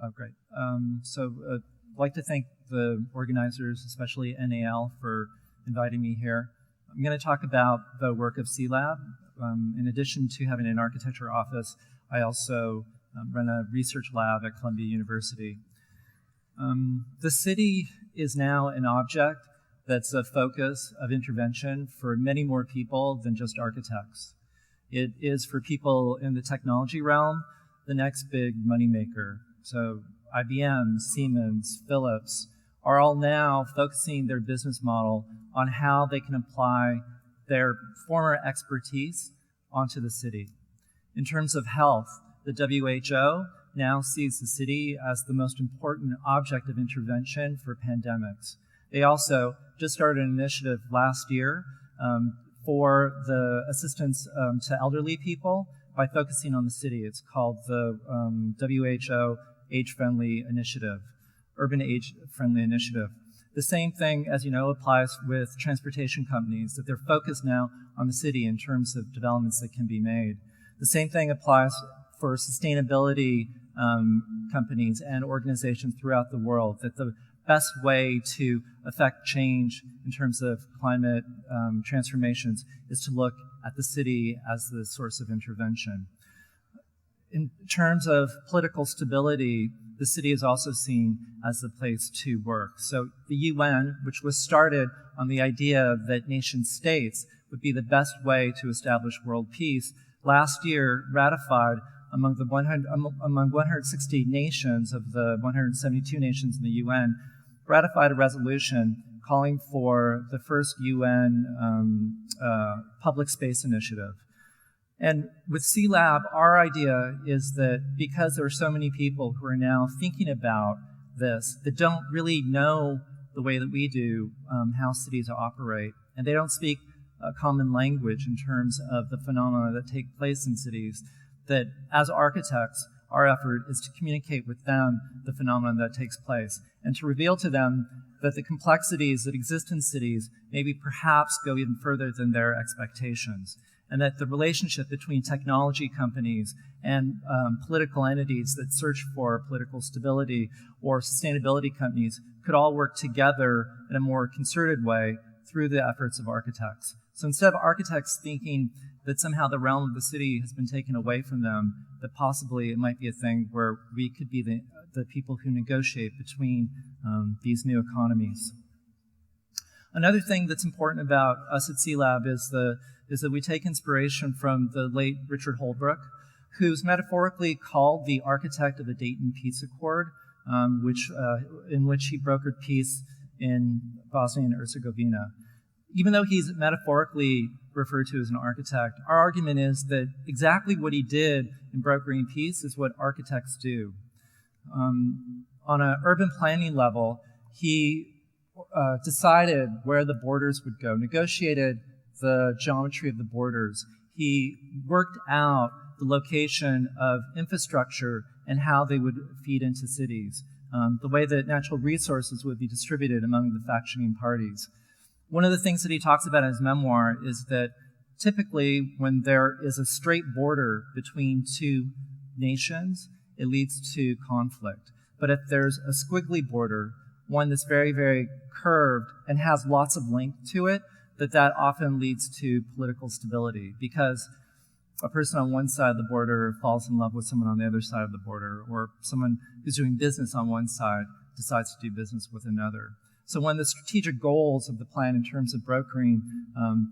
Oh, great. I'd like to thank the organizers, especially NAL, for inviting me here. I'm going to talk about the work of Sealab. In addition to having an architecture office, I also run a research lab at Columbia University. The city is now an object that's a focus of intervention for many more people than just architects. It is, for people in the technology realm, the next big moneymaker. So IBM, Siemens, Philips are all now focusing their business model on how they can apply their former expertise onto the city. In terms of health, the WHO now sees the city as the most important object of intervention for pandemics. They also just started an initiative last year for the assistance to elderly people by focusing on the city. It's called the WHO Age-Friendly Initiative, Urban Age-Friendly Initiative. The same thing, as you know, applies with transportation companies, that they're focused now on the city in terms of developments that can be made. The same thing applies for sustainability companies and organizations throughout the world, that the best way to affect change in terms of climate transformations is to look at the city as the source of intervention. In terms of political stability, the city is also seen as the place to work. So the UN, which was started on the idea that nation states would be the best way to establish world peace, last year ratified among 160 nations of the 172 nations in the UN, ratified a resolution calling for the first UN public space initiative. And with Sealab, our idea is that because there are so many people who are now thinking about this that don't really know the way that we do how cities operate, and they don't speak a common language in terms of the phenomena that take place in cities, that as architects, our effort is to communicate with them the phenomenon that takes place and to reveal to them that the complexities that exist in cities maybe perhaps go even further than their expectations, and that the relationship between technology companies and political entities that search for political stability or sustainability companies could all work together in a more concerted way through the efforts of architects. So instead of architects thinking that somehow the realm of the city has been taken away from them, that possibly it might be a thing where we could be the people who negotiate between these new economies. Another thing that's important about us at Sealab is that we take inspiration from the late Richard Holbrooke, who's metaphorically called the architect of the Dayton Peace Accord, in which he brokered peace in Bosnia and Herzegovina. Even though he's metaphorically referred to as an architect, our argument is that exactly what he did in brokering peace is what architects do. On an urban planning level, he decided where the borders would go, negotiated the geometry of the borders. He worked out the location of infrastructure and how they would feed into cities, the way that natural resources would be distributed among the factioning parties. One of the things that he talks about in his memoir is that typically when there is a straight border between two nations, it leads to conflict. But if there's a squiggly border, one that's very, very curved and has lots of length to it, that often leads to political stability, because a person on one side of the border falls in love with someone on the other side of the border, or someone who's doing business on one side decides to do business with another. So one of the strategic goals of the plan in terms of brokering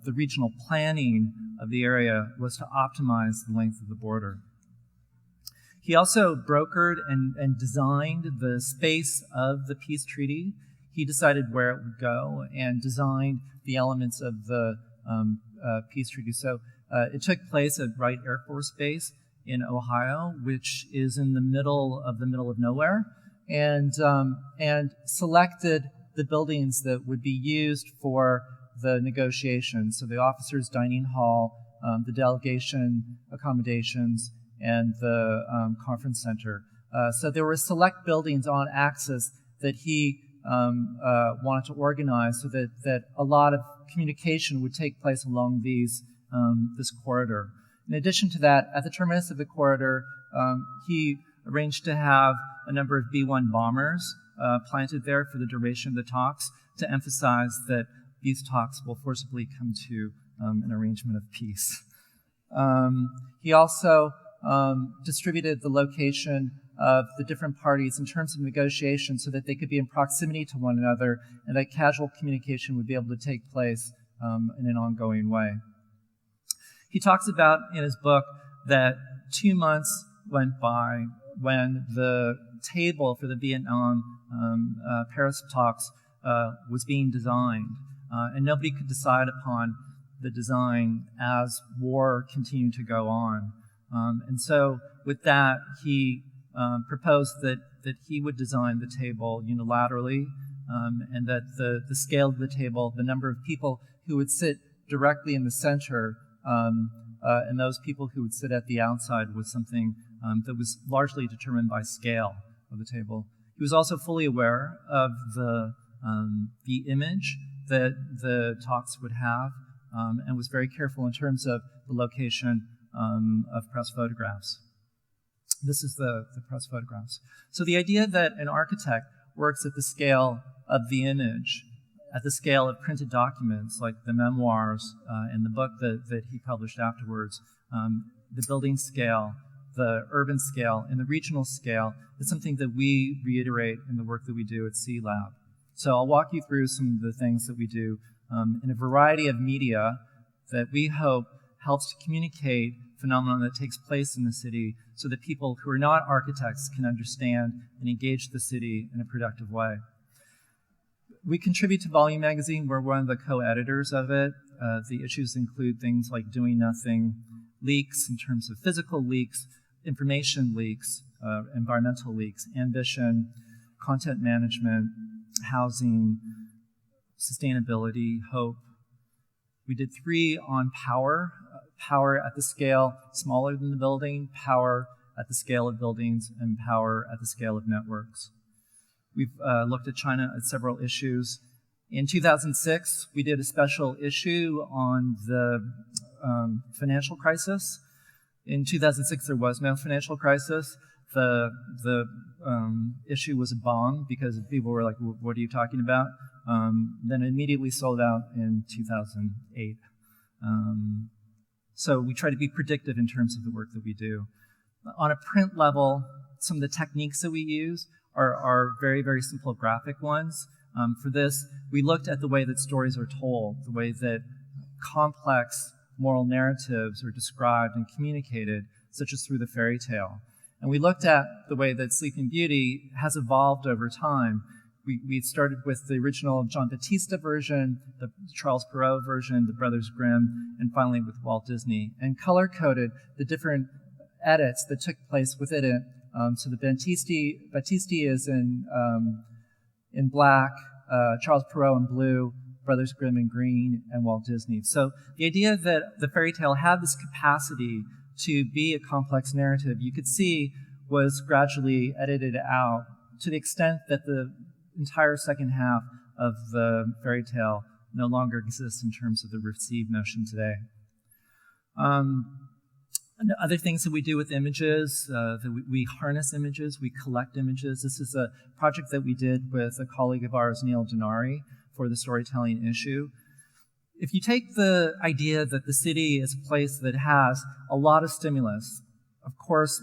the regional planning of the area was to optimize the length of the border. He also brokered and designed the space of the peace treaty. He decided where it would go and designed the elements of the peace treaty. So it took place at Wright Air Force Base in Ohio, which is in the middle of nowhere, and selected the buildings that would be used for the negotiations. So the officers' dining hall, the delegation accommodations, and the conference center. So there were select buildings on axis that he wanted to organize so that a lot of communication would take place along this corridor. In addition to that, at the terminus of the corridor, he arranged to have a number of B-1 bombers planted there for the duration of the talks to emphasize that these talks will forcibly come to an arrangement of peace. He also distributed the location of the different parties in terms of negotiation so that they could be in proximity to one another and that casual communication would be able to take place in an ongoing way. He talks about in his book that 2 months went by when the table for the Vietnam Paris talks was being designed, and nobody could decide upon the design as war continued to go on. And so with that, he proposed that he would design the table unilaterally, and that the scale of the table, the number of people who would sit directly in the center, and those people who would sit at the outside was something that was largely determined by scale of the table. He was also fully aware of the image that the talks would have, and was very careful in terms of the location of press photographs. This is the press photographs. So the idea that an architect works at the scale of the image, at the scale of printed documents like the memoirs and the book that he published afterwards, the building scale, the urban scale, and the regional scale is something that we reiterate in the work that we do at Sealab. So I'll walk you through some of the things that we do in a variety of media that we hope helps to communicate phenomenon that takes place in the city so that people who are not architects can understand and engage the city in a productive way. We contribute to Volume Magazine. We're one of the co-editors of it. The issues include things like doing nothing, leaks in terms of physical leaks, information leaks, environmental leaks, ambition, content management, housing, sustainability, hope. We did 3 on power. Power at the scale smaller than the building, power at the scale of buildings, and power at the scale of networks. We've looked at China at several issues. In 2006, we did a special issue on the financial crisis. In 2006, there was no financial crisis. The issue was a bomb because people were like, what are you talking about? Then it immediately sold out in 2008. So we try to be predictive in terms of the work that we do. On a print level, some of the techniques that we use are very, very simple graphic ones. For this, we looked at the way that stories are told, the way that complex moral narratives are described and communicated, such as through the fairy tale. And we looked at the way that Sleeping Beauty has evolved over time. We started with the original John Batista version, the Charles Perrault version, the Brothers Grimm, and finally with Walt Disney, and color-coded the different edits that took place within it. So the Battisti is in black, Charles Perrault in blue, Brothers Grimm in green, and Walt Disney. So the idea that the fairy tale had this capacity to be a complex narrative, you could see was gradually edited out to the extent that the entire second half of the fairy tale no longer exists in terms of the received notion today. Other things that we do with images, we harness images, we collect images. This is a project that we did with a colleague of ours, Neil Denari, for the storytelling issue. If you take the idea that the city is a place that has a lot of stimulus, of course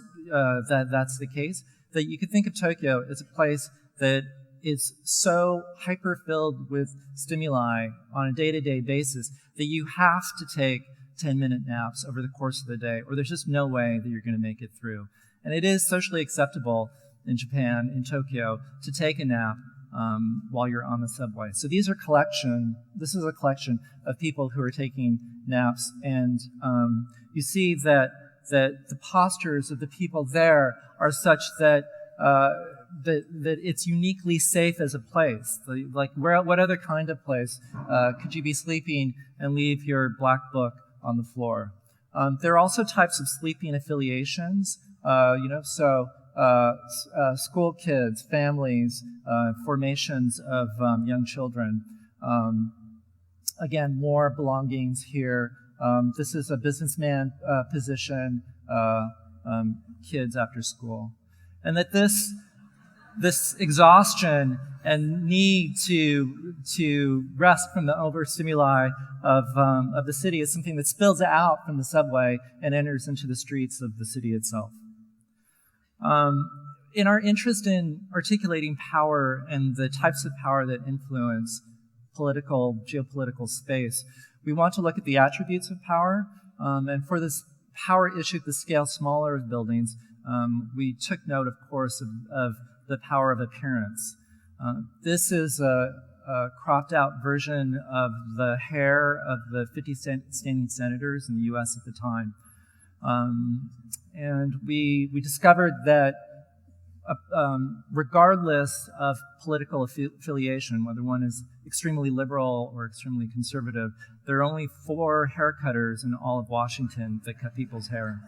that's the case, that you could think of Tokyo as a place that is so hyper-filled with stimuli on a day-to-day basis that you have to take 10-minute naps over the course of the day, or there's just no way that you're going to make it through. And it is socially acceptable in Japan, in Tokyo, to take a nap while you're on the subway. So this is a collection of people who are taking naps, and you see that the postures of the people there are such that that it's uniquely safe as a place. Like, what other kind of place could you be sleeping and leave your black book on the floor? There are also types of sleeping affiliations, school kids, families, formations of young children. Again, more belongings here. This is a businessman position, kids after school. and that this exhaustion and need to rest from the overstimuli of the city is something that spills out from the subway and enters into the streets of the city itself. In our interest in articulating power and the types of power that influence geopolitical space, we want to look at the attributes of power, and for this power issue at the scale smaller of buildings, we took note, of course, of the power of appearance. This is a cropped out version of the hair of the 50 standing senators in the U.S. at the time. And we discovered that regardless of political affiliation, whether one is extremely liberal or extremely conservative, there are only 4 haircutters in all of Washington that cut people's hair.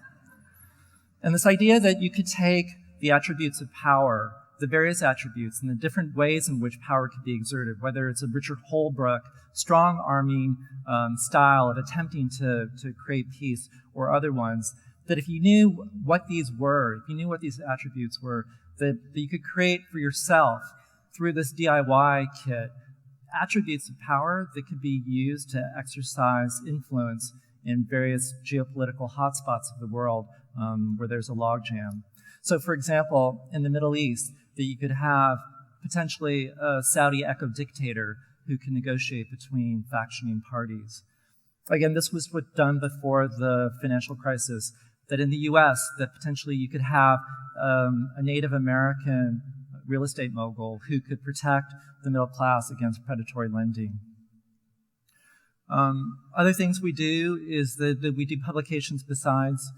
And this idea that you could take the attributes of power, the various attributes, and the different ways in which power could be exerted, whether it's a Richard Holbrooke strong-arming style of attempting to create peace, or other ones, that if you knew what these were, if you knew what these attributes were, that you could create for yourself through this DIY kit attributes of power that could be used to exercise influence in various geopolitical hotspots of the world where there's a logjam. So, for example, in the Middle East, that you could have potentially a Saudi eco-dictator who can negotiate between factioning parties. Again, this was done before the financial crisis, that in the U.S., that potentially you could have a Native American real estate mogul who could protect the middle class against predatory lending. Other things we do is that we do publications besides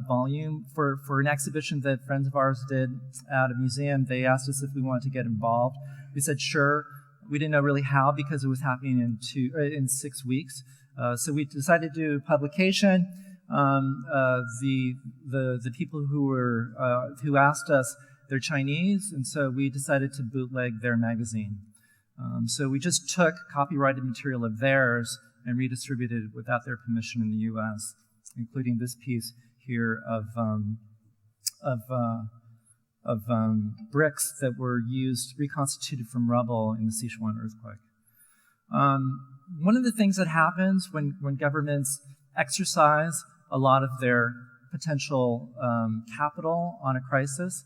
volume. For an exhibition that friends of ours did at a museum, they asked us if we wanted to get involved. We said sure. We didn't know really how because it was happening in 6 weeks. So we decided to do publication. The people who asked us, they're Chinese, and so we decided to bootleg their magazine. So we just took copyrighted material of theirs and redistributed it without their permission in the U.S., including this piece here of bricks that were reconstituted from rubble in the Sichuan earthquake. One of the things that happens when governments exercise a lot of their potential capital on a crisis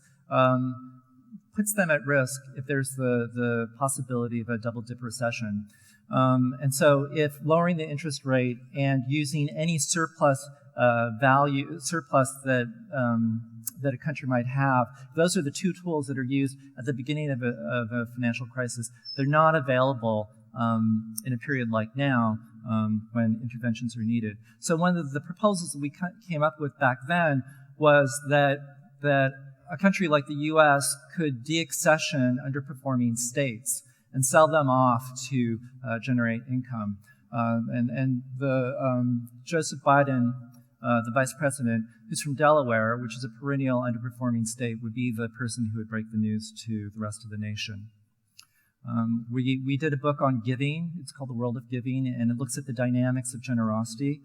puts them at risk if there's the possibility of a double-dip recession. And so if lowering the interest rate and using any surplus that a country might have, those are the 2 tools that are used at the beginning of a financial crisis. They're not available in a period like now when interventions are needed. So one of the proposals that we came up with back then was that a country like the U.S. could deaccession underperforming states and sell them off to generate income. And Joseph Biden, the vice president, who's from Delaware, which is a perennial underperforming state, would be the person who would break the news to the rest of the nation. We did a book on giving. It's called The World of Giving, and it looks at the dynamics of generosity.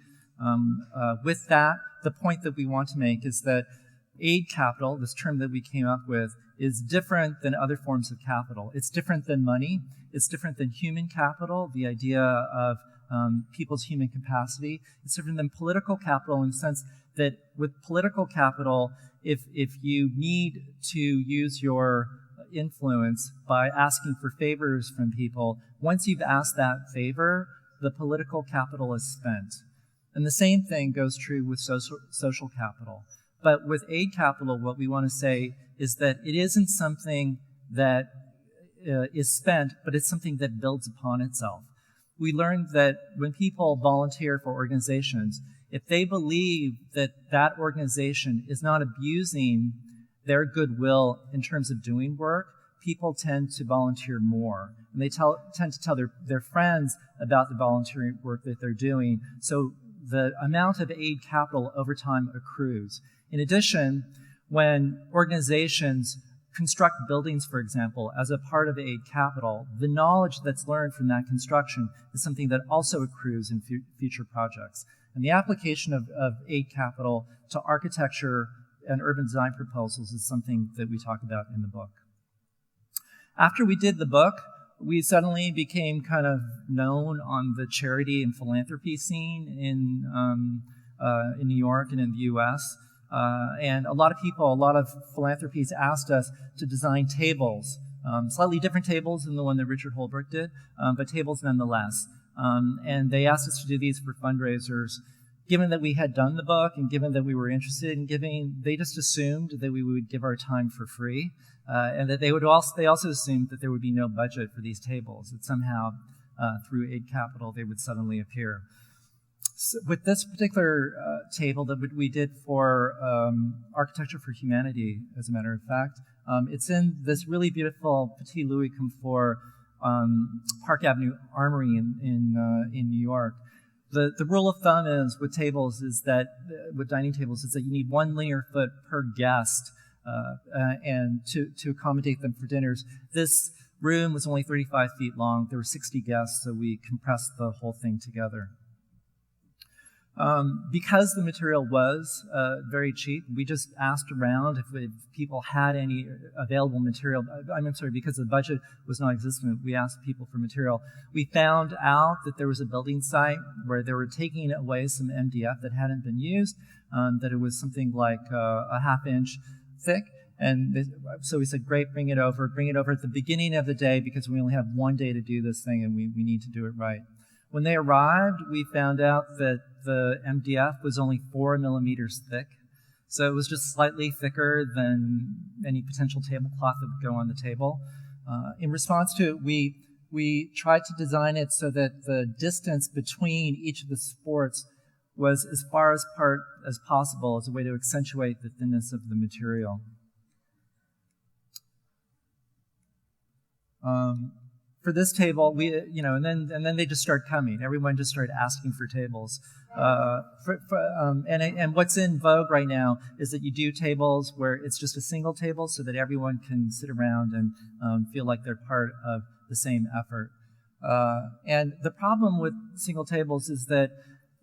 With that, the point that we want to make is that aid capital, this term that we came up with, is different than other forms of capital. It's different than money. It's different than human capital, the idea of people's human capacity. It's different than political capital in the sense that with political capital, if you need to use your influence by asking for favors from people, once you've asked that favor, the political capital is spent. And the same thing goes true with social capital. But with aid capital, what we want to say is that it isn't something that is spent, but it's something that builds upon itself. We learned that when people volunteer for organizations, if they believe that that organization is not abusing their goodwill in terms of doing work, people tend to volunteer more. And they tend to tell their friends about the volunteering work that they're doing. So the amount of aid capital over time accrues. In addition, when organizations construct buildings, for example, as a part of aid capital, the knowledge that's learned from that construction is something that also accrues in future projects. And the application of aid capital to architecture and urban design proposals is something that we talk about in the book. After we did the book, we suddenly became kind of known on the charity and philanthropy scene in New York and in the U.S. And a lot of philanthropies asked us to design tables, slightly different tables than the one that Richard Holbrooke did, but tables nonetheless. And they asked us to do these for fundraisers. Given that we had done the book and given that we were interested in giving, they just assumed that we would give our time for free, and that they also assumed that there would be no budget for these tables, that somehow through aid capital they would suddenly appear. So with this particular table that we did for Architecture for Humanity, as a matter of fact, it's in this really beautiful Petit Louis Comfort Park Avenue Armory in New York. The rule of thumb is with tables is that with dining tables is that you need 1 linear foot per guest, and to accommodate them for dinners. This room was only 35 feet long. There were 60 guests, so we compressed the whole thing together. Because the material was very cheap, we just asked around if people had any available material. I'm sorry, because the budget was non-existent, we asked people for material. We found out that there was a building site where they were taking away some MDF that hadn't been used, that it was something like a half-inch thick. And so we said, great, bring it over at the beginning of the day because we only have 1 day to do this thing and we need to do it right. When they arrived, we found out that the MDF was only 4 millimeters thick. So it was just slightly thicker than any potential tablecloth that would go on the table. In response to it, we tried to design it so that the distance between each of the supports was as far apart as possible as a way to accentuate the thinness of the material. For this table, and then they just started coming. Everyone just started asking for tables. And what's in vogue right now is that you do tables where it's just a single table so that everyone can sit around and feel like they're part of the same effort. And the problem with single tables is that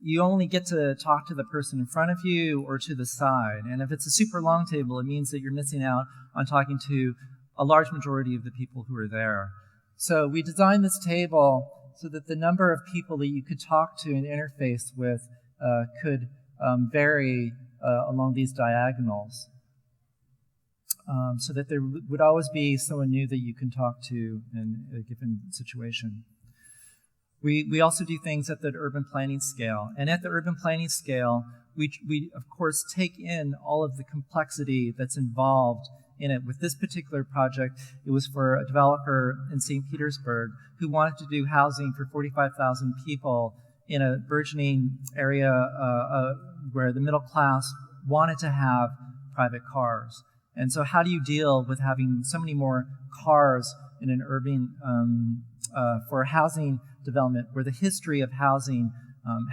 you only get to talk to the person in front of you or to the side. And if it's a super long table, it means that you're missing out on talking to a large majority of the people who are there. So we designed this table so that the number of people that you could talk to and interface with could vary along these diagonals, so that there would always be someone new that you can talk to in a given situation. We also do things at the urban planning scale. And at the urban planning scale, we of course take in all of the complexity that's involved in it. With this particular project, it was for a developer in St. Petersburg who wanted to do housing for 45,000 people in a burgeoning area where the middle class wanted to have private cars. And so how do you deal with having so many more cars in an urban, for a housing development where the history of housing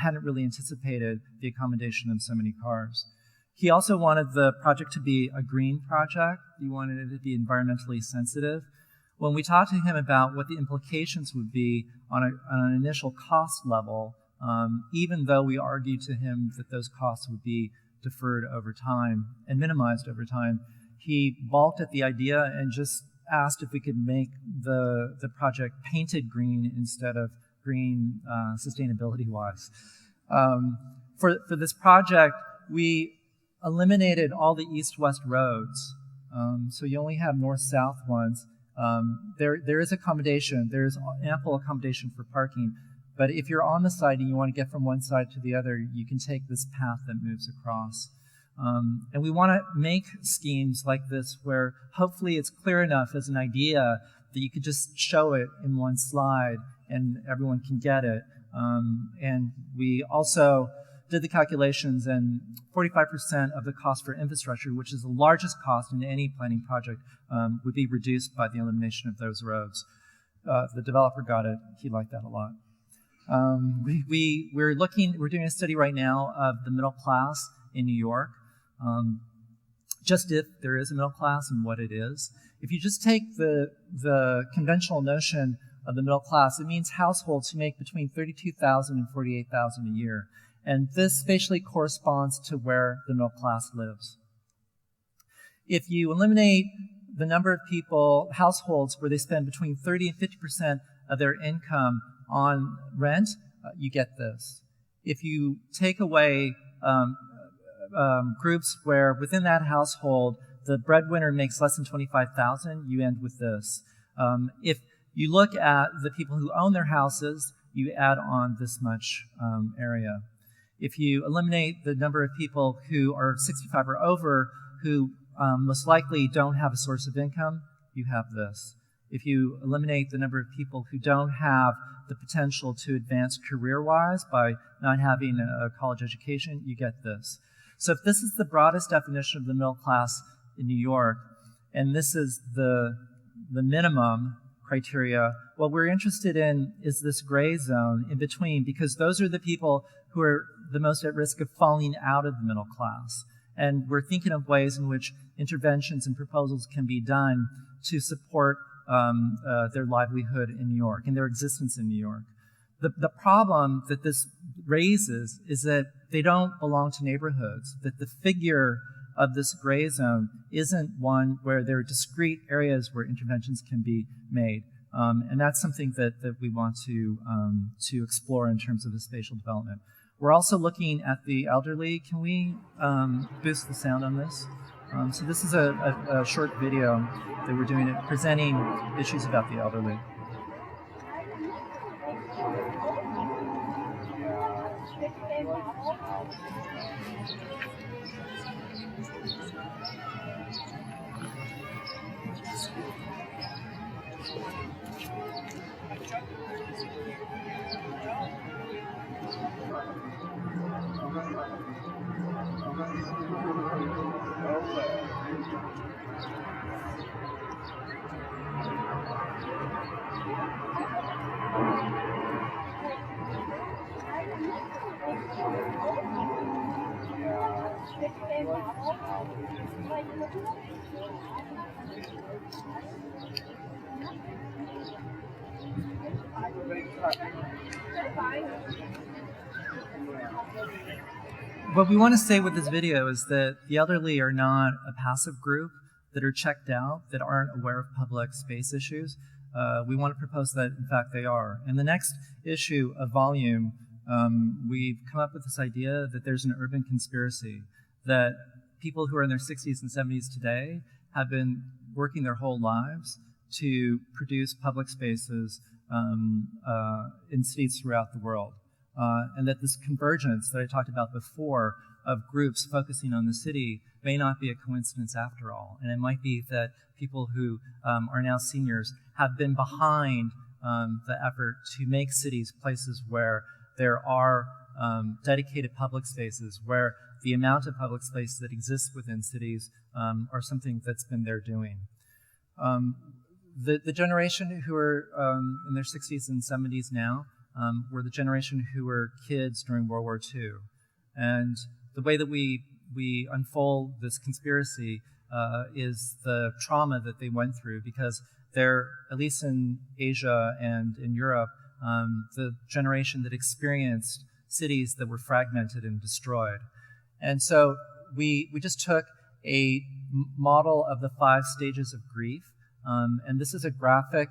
hadn't really anticipated the accommodation of so many cars? He also wanted the project to be a green project. He wanted it to be environmentally sensitive. When we talked to him about what the implications would be on an initial cost level, even though we argued to him that those costs would be deferred over time and minimized over time, he balked at the idea and just asked if we could make the project painted green instead of green sustainability-wise. For this project, we eliminated all the east-west roads, so you only have north-south ones. There is accommodation. There is ample accommodation for parking, but if you're on the site and you want to get from one side to the other, you can take this path that moves across. And we want to make schemes like this where hopefully it's clear enough as an idea that you could just show it in one slide and everyone can get it. And we also did the calculations, and 45% of the cost for infrastructure, which is the largest cost in any planning project, would be reduced by the elimination of those roads. The developer got it. He liked that a lot. We're doing a study right now of the middle class in New York, just if there is a middle class and what it is. If you just take the conventional notion of the middle class, it means households who make between $32,000 and $48,000 a year. And this spatially corresponds to where the middle class lives. If you eliminate the number of people, households, where they spend between 30 and 50% of their income on rent, you get this. If you take away groups where within that household the breadwinner makes less than $25,000, you end with this. If you look at the people who own their houses, you add on this much area. If you eliminate the number of people who are 65 or over who most likely don't have a source of income, you have this. If you eliminate the number of people who don't have the potential to advance career-wise by not having a college education, you get this. So if this is the broadest definition of the middle class in New York, and this is the minimum criteria, what we're interested in is this gray zone in between, because those are the people who are the most at risk of falling out of the middle class. And we're thinking of ways in which interventions and proposals can be done to support their livelihood in New York and their existence in New York. The problem that this raises is that they don't belong to neighborhoods, that the figure of this gray zone isn't one where there are discrete areas where interventions can be made. And that's something that we want to explore in terms of the spatial development. We're also looking at the elderly. Can we boost the sound on this? So this is a short video that we're doing, presenting issues about the elderly. What we want to say with this video is that the elderly are not a passive group that are checked out, that aren't aware of public space issues. We want to propose that, in fact, they are. In the next issue of Volume, we've come up with this idea that there's an urban conspiracy, that people who are in their 60s and 70s today have been working their whole lives to produce public spaces in cities throughout the world. And that this convergence that I talked about before of groups focusing on the city may not be a coincidence after all. And it might be that people who are now seniors have been behind the effort to make cities places where there are dedicated public spaces, where the amount of public space that exists within cities are something that's been their doing. The generation who are in their 60s and 70s now were the generation who were kids during World War II. And the way that we unfold this conspiracy is the trauma that they went through, because they're, at least in Asia and in Europe, the generation that experienced cities that were fragmented and destroyed. And so we just took a model of the 5 stages of grief, and this is a graphic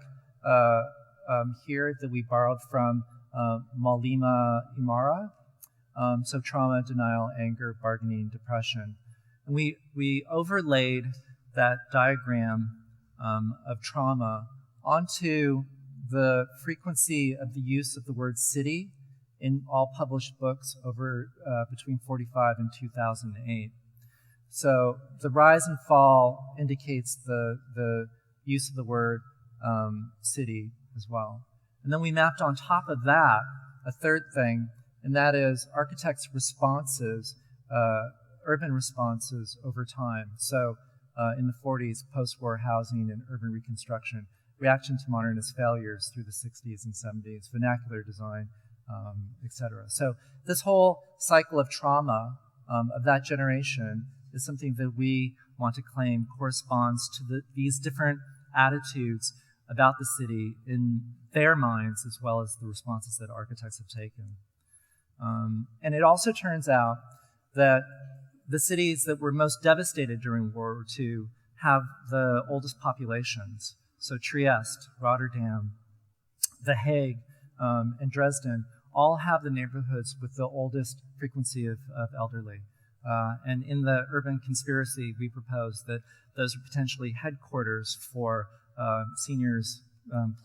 here that we borrowed from Malima Imara, so trauma, denial, anger, bargaining, depression. And we overlaid that diagram of trauma onto the frequency of the use of the word city in all published books over between 1945 and 2008. So the rise and fall indicates the use of the word city as well. And then we mapped on top of that a third thing, and that is architects' responses, urban responses over time. So in the 40s, post-war housing and urban reconstruction, reaction to modernist failures through the 60s and 70s, vernacular design, etc. So this whole cycle of trauma of that generation is something that we want to claim corresponds to these different attitudes about the city in their minds, as well as the responses that architects have taken. And it also turns out that the cities that were most devastated during World War II have the oldest populations. So Trieste, Rotterdam, The Hague, and Dresden all have the neighborhoods with the oldest frequency of elderly. And in the urban conspiracy, we propose that those are potentially headquarters for seniors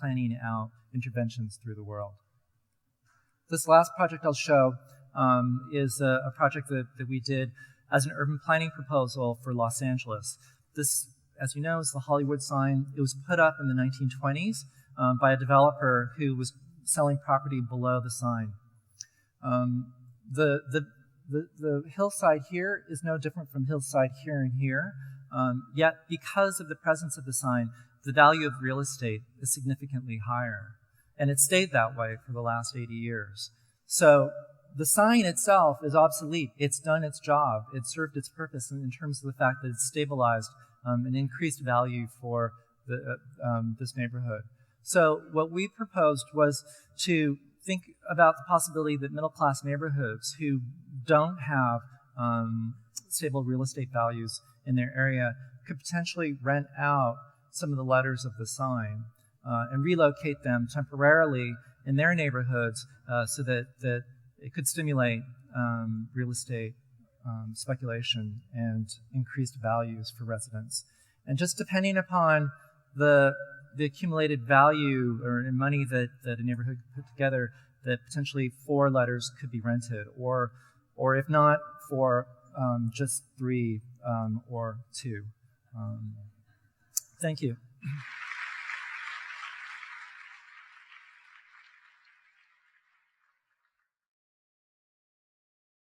planning out interventions through the world. This last project I'll show is a project that we did as an urban planning proposal for Los Angeles. This, as you know, is the Hollywood sign. It was put up in the 1920s by a developer who was selling property below the sign. The hillside here is no different from hillside here and here, yet because of the presence of the sign, the value of real estate is significantly higher. And it stayed that way for the last 80 years. So the sign itself is obsolete. It's done its job. It served its purpose in terms of the fact that it's stabilized and increased value for this neighborhood. So what we proposed was to think about the possibility that middle-class neighborhoods who don't have stable real estate values in their area could potentially rent out some of the letters of the sign and relocate them temporarily in their neighborhoods so that it could stimulate real estate speculation and increased values for residents. And just depending upon the accumulated value or money that a neighborhood could put together, that potentially 4 letters could be rented, or if not, for just 3 or 2. Thank you.